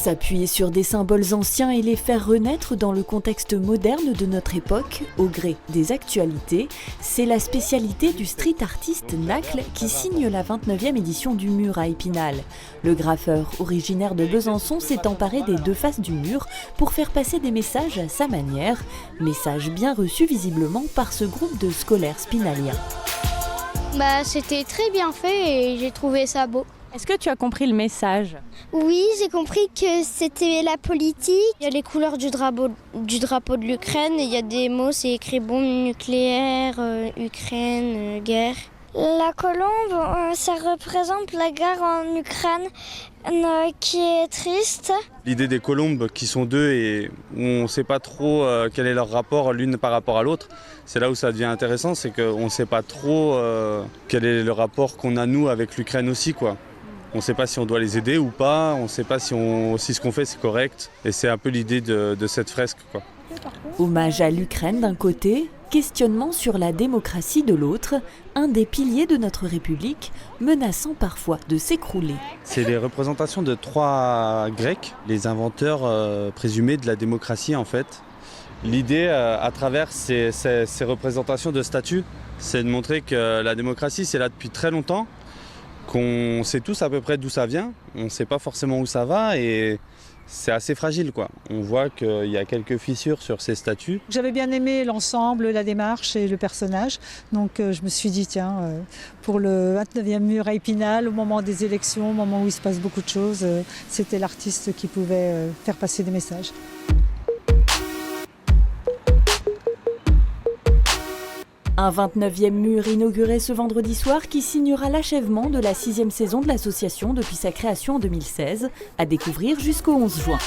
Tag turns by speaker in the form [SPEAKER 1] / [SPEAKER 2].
[SPEAKER 1] S'appuyer sur des symboles anciens et les faire renaître dans le contexte moderne de notre époque, au gré des actualités, c'est la spécialité du street artiste Nacle qui signe la 29e édition du Mur à Épinal. Le graffeur originaire de Besançon s'est emparé des deux faces du mur pour faire passer des messages à sa manière, messages bien reçus visiblement par ce groupe de scolaires spinaliens.
[SPEAKER 2] C'était très bien fait et j'ai trouvé ça beau.
[SPEAKER 3] Est-ce que tu as compris le message?
[SPEAKER 2] Oui, j'ai compris que c'était la politique. Il y a les couleurs du drapeau de l'Ukraine. Il y a des mots, c'est écrit bombe nucléaire, Ukraine, guerre. La colombe, ça représente la guerre en Ukraine qui est triste.
[SPEAKER 4] L'idée des colombes qui sont deux et où on ne sait pas trop quel est leur rapport l'une par rapport à l'autre, c'est là où ça devient intéressant, c'est qu'on ne sait pas trop quel est le rapport qu'on a nous avec l'Ukraine aussi, quoi. On ne sait pas si on doit les aider ou pas, on ne sait pas si ce qu'on fait c'est correct. Et c'est un peu l'idée de cette fresque, quoi.
[SPEAKER 1] Hommage à l'Ukraine d'un côté, questionnement sur la démocratie de l'autre, un des piliers de notre République, menaçant parfois de s'écrouler.
[SPEAKER 4] C'est les représentations de trois Grecs, les inventeurs présumés de la démocratie en fait. L'idée à travers ces représentations de statues, c'est de montrer que la démocratie c'est là depuis très longtemps, qu'on sait tous à peu près d'où ça vient, on ne sait pas forcément où ça va et c'est assez fragile, quoi. On voit qu'il y a quelques fissures sur ces statues.
[SPEAKER 5] J'avais bien aimé l'ensemble, la démarche et le personnage. Donc je me suis dit, tiens, pour le 29e mur à Épinal, au moment des élections, au moment où il se passe beaucoup de choses, c'était l'artiste qui pouvait faire passer des messages.
[SPEAKER 1] Un 29e mur inauguré ce vendredi soir qui signera l'achèvement de la 6e saison de l'association depuis sa création en 2016, à découvrir jusqu'au 11 juin.